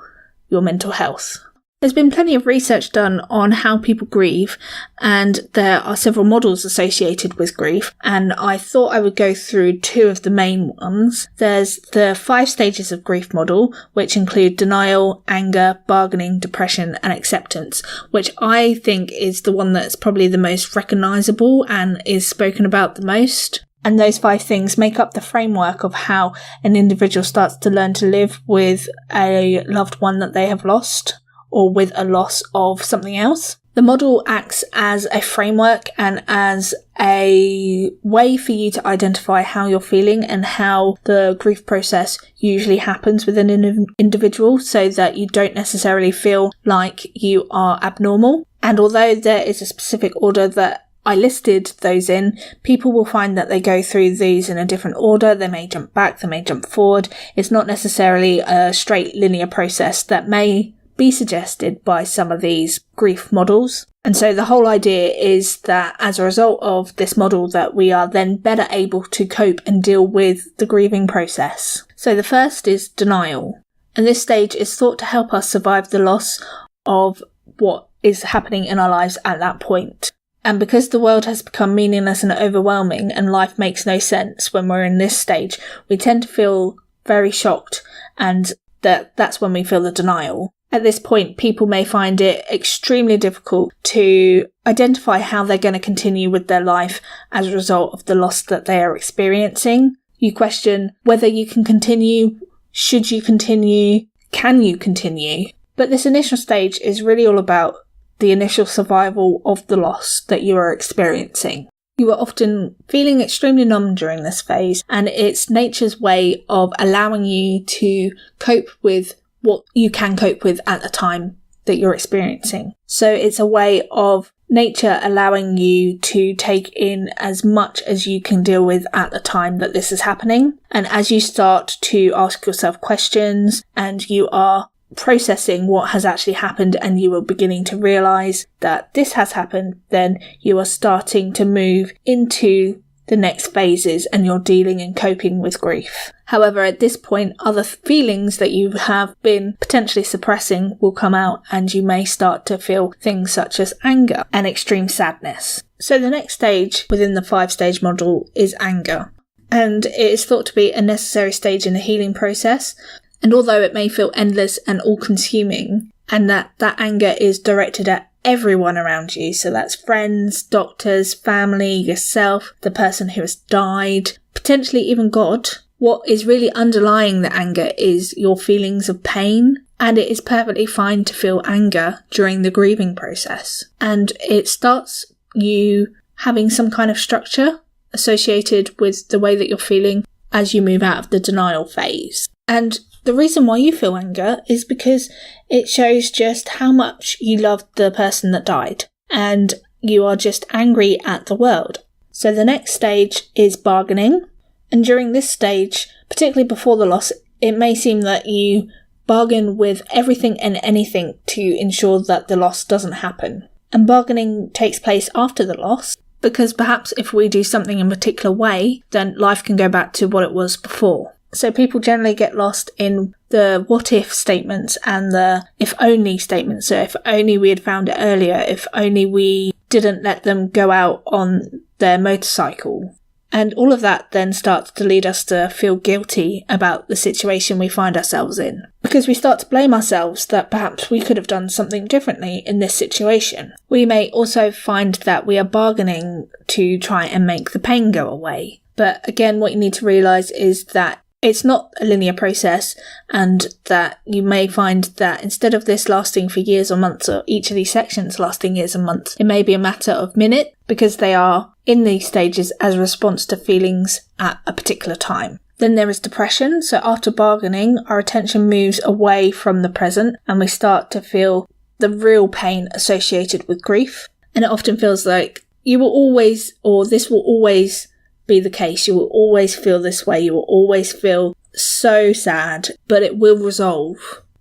your mental health. There's been plenty of research done on how people grieve, and there are several models associated with grief, and I thought I would go through two of the main ones. There's the 5 stages of grief model, which include denial, anger, bargaining, depression and acceptance, which I think is the one that's probably the most recognisable and is spoken about the most. And those 5 things make up the framework of how an individual starts to learn to live with a loved one that they have lost, or with a loss of something else. The model acts as a framework and as a way for you to identify how you're feeling and how the grief process usually happens with an individual, so that you don't necessarily feel like you are abnormal. And although there is a specific order that I listed those in, people will find that they go through these in a different order. They may jump back, they may jump forward. It's not necessarily a straight linear process that may be suggested by some of these grief models. And so the whole idea is that as a result of this model, that we are then better able to cope and deal with the grieving process. So the first is denial. And this stage is thought to help us survive the loss of what is happening in our lives at that point. And because the world has become meaningless and overwhelming and life makes no sense when we're in this stage, we tend to feel very shocked, and that's when we feel the denial. At this point, people may find it extremely difficult to identify how they're going to continue with their life as a result of the loss that they are experiencing. You question whether you can continue, should you continue, can you continue? But this initial stage is really all about the initial survival of the loss that you are experiencing. You are often feeling extremely numb during this phase, and it's nature's way of allowing you to cope with what you can cope with at the time that you're experiencing. So it's a way of nature allowing you to take in as much as you can deal with at the time that this is happening. And as you start to ask yourself questions and you are processing what has actually happened and you are beginning to realise that this has happened, then you are starting to move into the next phases and you're dealing and coping with grief. However, at this point, other feelings that you have been potentially suppressing will come out and you may start to feel things such as anger and extreme sadness. So the next stage within the 5-stage model is anger. And it is thought to be a necessary stage in the healing process. And although it may feel endless and all-consuming, and that anger is directed at everyone around you, so that's friends, doctors, family, yourself, the person who has died, potentially even God, what is really underlying the anger is your feelings of pain, and it is perfectly fine to feel anger during the grieving process. And it starts you having some kind of structure associated with the way that you're feeling as you move out of the denial phase. And the reason why you feel anger is because it shows just how much you loved the person that died, and you are just angry at the world. So the next stage is bargaining, and during this stage, particularly before the loss, it may seem that you bargain with everything and anything to ensure that the loss doesn't happen. And bargaining takes place after the loss, because perhaps if we do something in a particular way, then life can go back to what it was before. So people generally get lost in the what-if statements and the if-only statements. So if only we had found it earlier, if only we didn't let them go out on their motorcycle. And all of that then starts to lead us to feel guilty about the situation we find ourselves in. Because we start to blame ourselves that perhaps we could have done something differently in this situation. We may also find that we are bargaining to try and make the pain go away. But again, what you need to realise is that it's not a linear process, and that you may find that instead of this lasting for years or months, or each of these sections lasting years and months, it may be a matter of minutes, because they are in these stages as a response to feelings at a particular time. Then there is depression. So after bargaining, our attention moves away from the present and we start to feel the real pain associated with grief. And it often feels like you will always, or this will always be the case. You will always feel this way. You will always feel so sad, but it will resolve.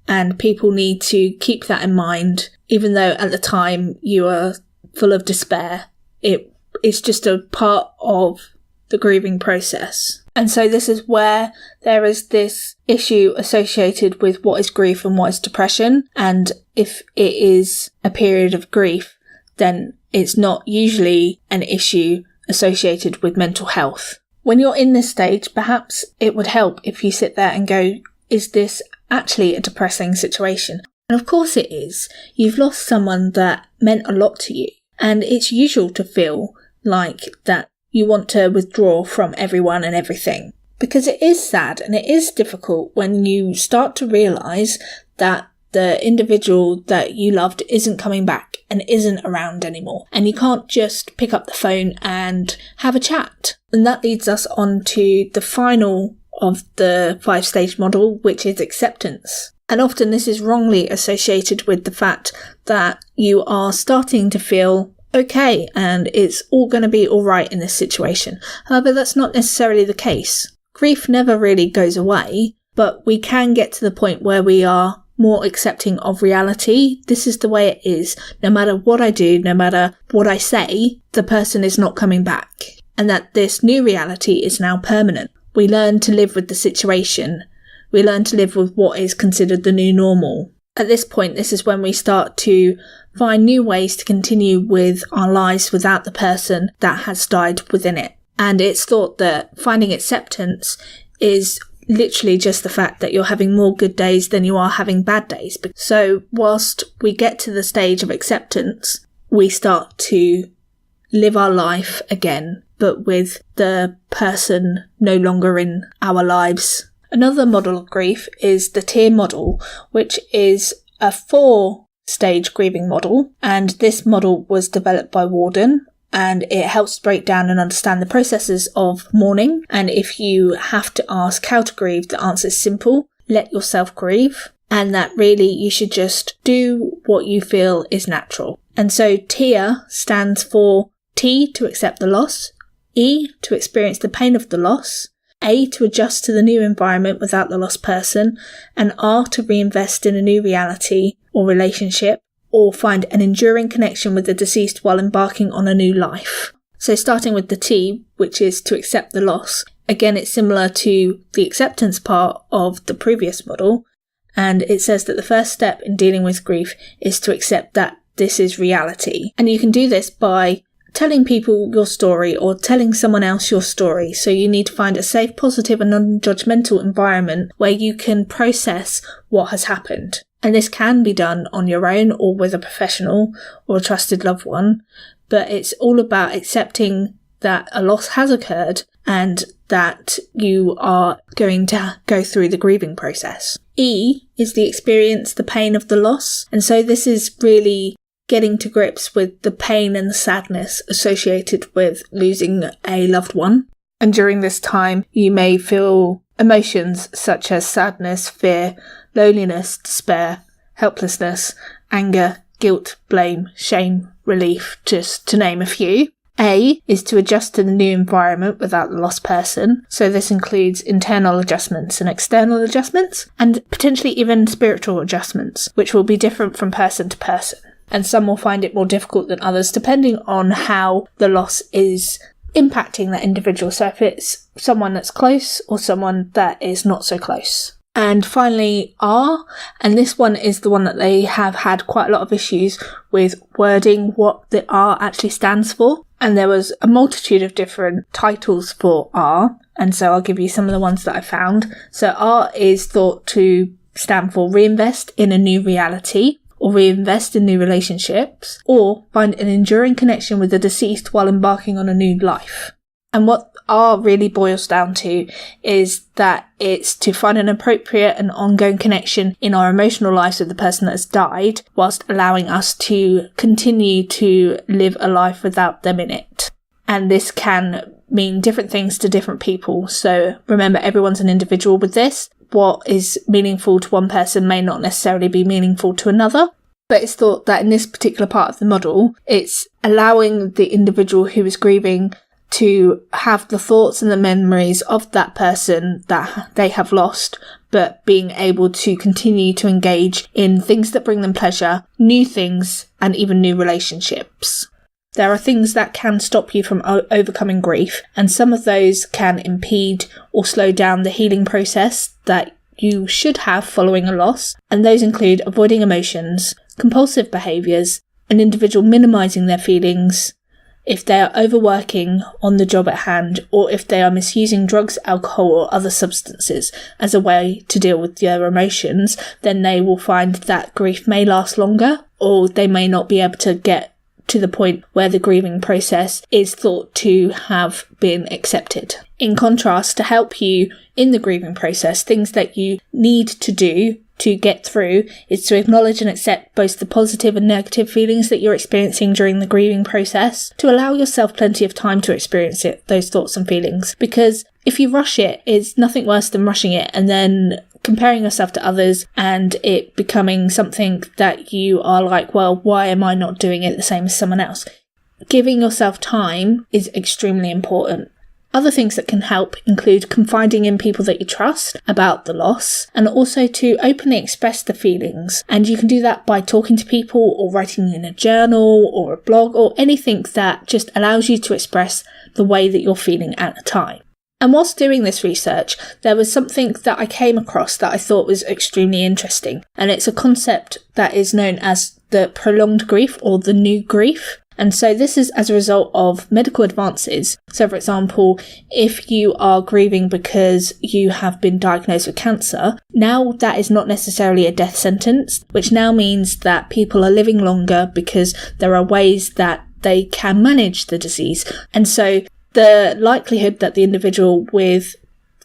And people need to keep that in mind, even though at the time you are full of despair. It's just a part of the grieving process. And so this is where there is this issue associated with what is grief and what is depression. And if it is a period of grief, then it's not usually an issue associated with mental health. When you're in this stage, perhaps it would help if you sit there and go, is this actually a depressing situation? And of course it is. You've lost someone that meant a lot to you. And it's usual to feel like that you want to withdraw from everyone and everything. Because it is sad and it is difficult when you start to realise that the individual that you loved isn't coming back and isn't around anymore. And you can't just pick up the phone and have a chat. And that leads us on to the final of the 5-stage model, which is acceptance. And often this is wrongly associated with the fact that you are starting to feel okay and it's all going to be all right in this situation. However, that's not necessarily the case. Grief never really goes away, but we can get to the point where we are more accepting of reality. This is the way it is. No matter what I do, no matter what I say, the person is not coming back. And that this new reality is now permanent. We learn to live with the situation. We learn to live with what is considered the new normal. At this point, this is when we start to find new ways to continue with our lives without the person that has died within it. And it's thought that finding acceptance is literally just the fact that you're having more good days than you are having bad days. So whilst we get to the stage of acceptance, we start to live our life again, but with the person no longer in our lives. Another model of grief is the tier model, which is a 4-stage grieving model. And this model was developed by Warden. And it helps break down and understand the processes of mourning. And if you have to ask how to grieve, the answer is simple. Let yourself grieve. and that really you should just do what you feel is natural. And so TIA stands for T, to accept the loss, E, to experience the pain of the loss, A, to adjust to the new environment without the lost person, and R, to reinvest in a new reality or relationship, or find an enduring connection with the deceased while embarking on a new life. So starting with the T, which is to accept the loss, again it's similar to the acceptance part of the previous model, and it says that the first step in dealing with grief is to accept that this is reality. And you can do this by telling people your story or telling someone else your story. So you need to find a safe, positive and non-judgmental environment where you can process what has happened. And this can be done on your own or with a professional or a trusted loved one, but it's all about accepting that a loss has occurred and that you are going to go through the grieving process. E is the experience, the pain of the loss. And so this is really getting to grips with the pain and the sadness associated with losing a loved one. And during this time, you may feel emotions such as sadness, fear, loneliness, despair, helplessness, anger, guilt, blame, shame, relief, just to name a few. A is to adjust to the new environment without the lost person. So this includes internal adjustments and external adjustments, and potentially even spiritual adjustments, which will be different from person to person. And some will find it more difficult than others, depending on how the loss is impacting that individual. So if it's someone that's close or someone that is not so close. And finally, R, and this one is the one that they have had quite a lot of issues with wording what the R actually stands for. And there was a multitude of different titles for R, and so I'll give you some of the ones that I found. So R is thought to stand for reinvest in a new reality, or reinvest in new relationships, or find an enduring connection with the deceased while embarking on a new life. And what R really boils down to is that it's to find an appropriate and ongoing connection in our emotional lives with the person that has died, whilst allowing us to continue to live a life without them in it. And this can mean different things to different people. So remember, everyone's an individual with this. What is meaningful to one person may not necessarily be meaningful to another. But it's thought that in this particular part of the model, it's allowing the individual who is grieving to have the thoughts and the memories of that person that they have lost, but being able to continue to engage in things that bring them pleasure, new things, and even new relationships. There are things that can stop you from overcoming grief, and some of those can impede or slow down the healing process that you should have following a loss, and those include avoiding emotions, compulsive behaviours, an individual minimising their feelings, if they are overworking on the job at hand, or if they are misusing drugs, alcohol or other substances as a way to deal with their emotions, then they will find that grief may last longer, or they may not be able to get to the point where the grieving process is thought to have been accepted. In contrast, to help you in the grieving process, things that you need to do to get through is to acknowledge and accept both the positive and negative feelings that you're experiencing during the grieving process, to allow yourself plenty of time to experience those thoughts and feelings. Because if you rush it, it's nothing worse than rushing it and then comparing yourself to others and it becoming something that you are like, well, why am I not doing it the same as someone else? Giving yourself time is extremely important. Other things that can help include confiding in people that you trust about the loss, and also to openly express the feelings. And you can do that by talking to people or writing in a journal or a blog or anything that just allows you to express the way that you're feeling at the time. And whilst doing this research, there was something that I came across that I thought was extremely interesting. And it's a concept that is known as the prolonged grief or the new grief. And so this is as a result of medical advances. So for example, if you are grieving because you have been diagnosed with cancer, now that is not necessarily a death sentence, which now means that people are living longer because there are ways that they can manage the disease. And so the likelihood that the individual with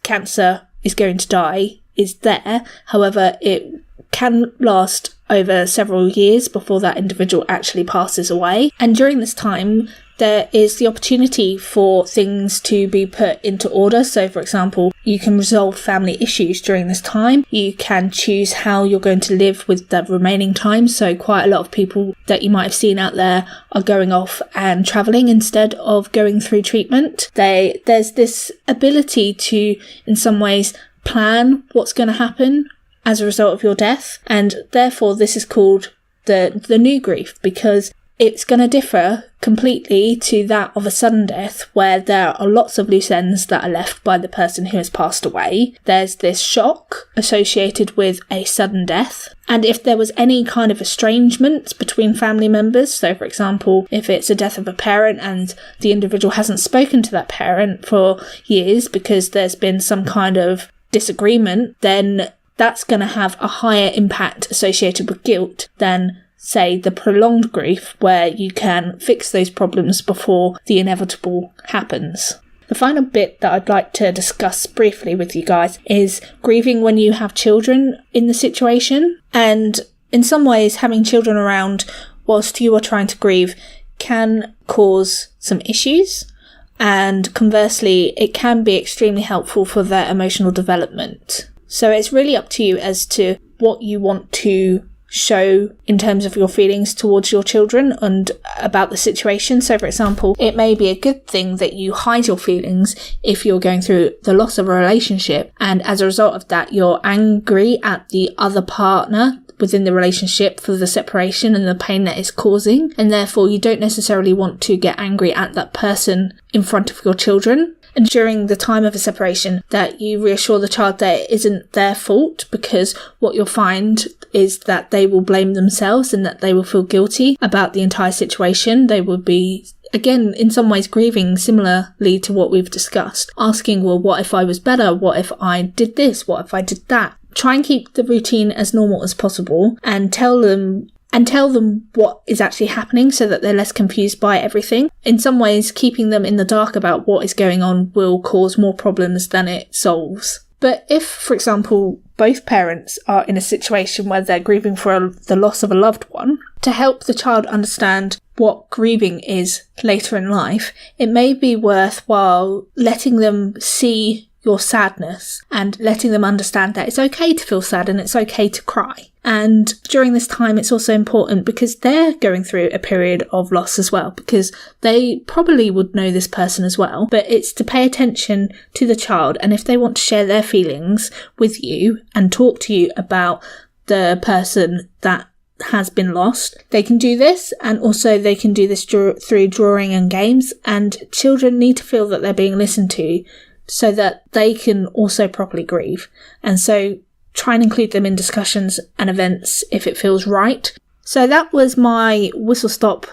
cancer is going to die is there. However, it can last over several years before that individual actually passes away. And during this time, there is the opportunity for things to be put into order. So, for example, you can resolve family issues during this time. You can choose how you're going to live with the remaining time. So quite a lot of people that you might have seen out there are going off and travelling instead of going through treatment. There's this ability to, in some ways, plan what's going to happen as a result of your death. And therefore, this is called the new grief, because it's going to differ completely to that of a sudden death, where there are lots of loose ends that are left by the person who has passed away. There's this shock associated with a sudden death. And if there was any kind of estrangement between family members, so for example, if it's a death of a parent and the individual hasn't spoken to that parent for years because there's been some kind of disagreement, then that's going to have a higher impact associated with guilt than, say, the prolonged grief, where you can fix those problems before the inevitable happens. The final bit that I'd like to discuss briefly with you guys is grieving when you have children in the situation. And in some ways, having children around whilst you are trying to grieve can cause some issues. And conversely, it can be extremely helpful for their emotional development. So it's really up to you as to what you want to show in terms of your feelings towards your children and about the situation. So, for example, it may be a good thing that you hide your feelings if you're going through the loss of a relationship, and as a result of that, you're angry at the other partner within the relationship for the separation and the pain that it's causing, and therefore you don't necessarily want to get angry at that person in front of your children. And during the time of a separation, that you reassure the child that it isn't their fault, because what you'll find is that they will blame themselves and that they will feel guilty about the entire situation. They will be, again, in some ways grieving similarly to what we've discussed, asking, well, what if I was better? What if I did this? What if I did that? Try and keep the routine as normal as possible and tell them what is actually happening so that they're less confused by everything. In some ways, keeping them in the dark about what is going on will cause more problems than it solves. But if, for example, both parents are in a situation where they're grieving for the loss of a loved one, to help the child understand what grieving is later in life, it may be worthwhile letting them see your sadness and letting them understand that it's okay to feel sad and it's okay to cry. And during this time, it's also important because they're going through a period of loss as well, because they probably would know this person as well, but it's to pay attention to the child. And if they want to share their feelings with you and talk to you about the person that has been lost, they can do this, and also they can do this through drawing and games. And children need to feel that they're being listened to so that they can also properly grieve. And so try and include them in discussions and events if it feels right. So that was my whistle-stop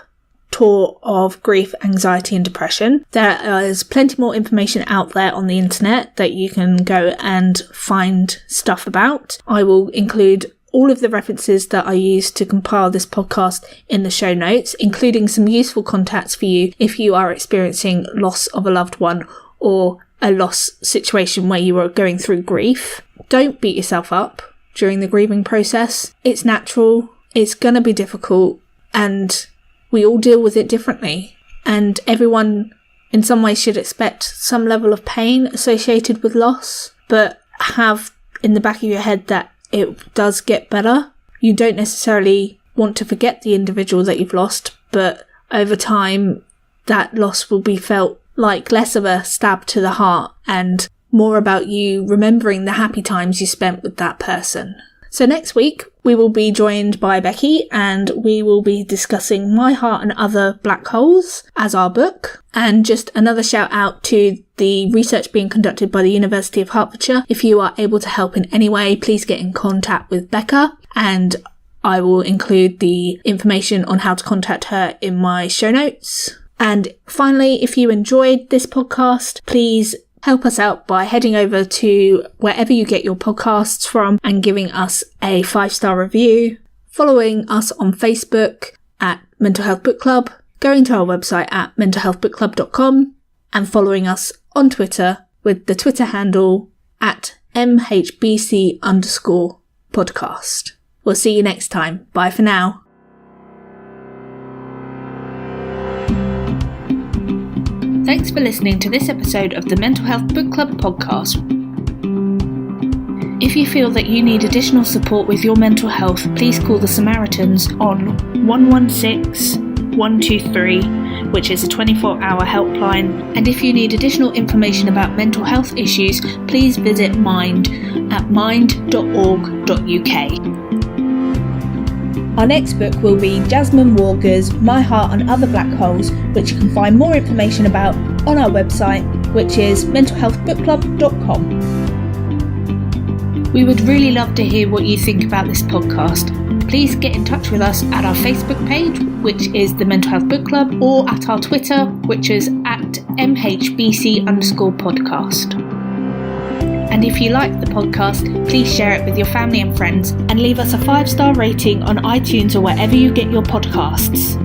tour of grief, anxiety and depression. There is plenty more information out there on the internet that you can go and find stuff about. I will include all of the references that I used to compile this podcast in the show notes, including some useful contacts for you if you are experiencing loss of a loved one or a loss situation where you are going through grief. Don't beat yourself up during the grieving process. It's natural, it's going to be difficult, and we all deal with it differently. And everyone in some way should expect some level of pain associated with loss, but have in the back of your head that it does get better. You don't necessarily want to forget the individual that you've lost, but over time that loss will be felt like less of a stab to the heart and more about you remembering the happy times you spent with that person. So next week we will be joined by Becky and we will be discussing My Heart and Other Black Holes as our book. And just another shout out to the research being conducted by the University of Hertfordshire. If you are able to help in any way, please get in contact with Becca, and I will include the information on how to contact her in my show notes. And finally, if you enjoyed this podcast, please help us out by heading over to wherever you get your podcasts from and giving us a 5-star review, following us on Facebook at Mental Health Book Club, going to our website at mentalhealthbookclub.com, and following us on Twitter with the Twitter handle at MHBC_podcast. We'll see you next time. Bye for now. Thanks for listening to this episode of the Mental Health Book Club podcast. If you feel that you need additional support with your mental health, please call the Samaritans on 116 123, which is a 24-hour helpline. And if you need additional information about mental health issues, please visit Mind at mind.org.uk. Our next book will be Jasmine Warga's My Heart and Other Black Holes, which you can find more information about on our website, which is mentalhealthbookclub.com. We would really love to hear what you think about this podcast. Please get in touch with us at our Facebook page, which is the Mental Health Book Club, or at our Twitter, which is at MHBC_podcast. And if you like the podcast, please share it with your family and friends and leave us a 5-star rating on iTunes or wherever you get your podcasts.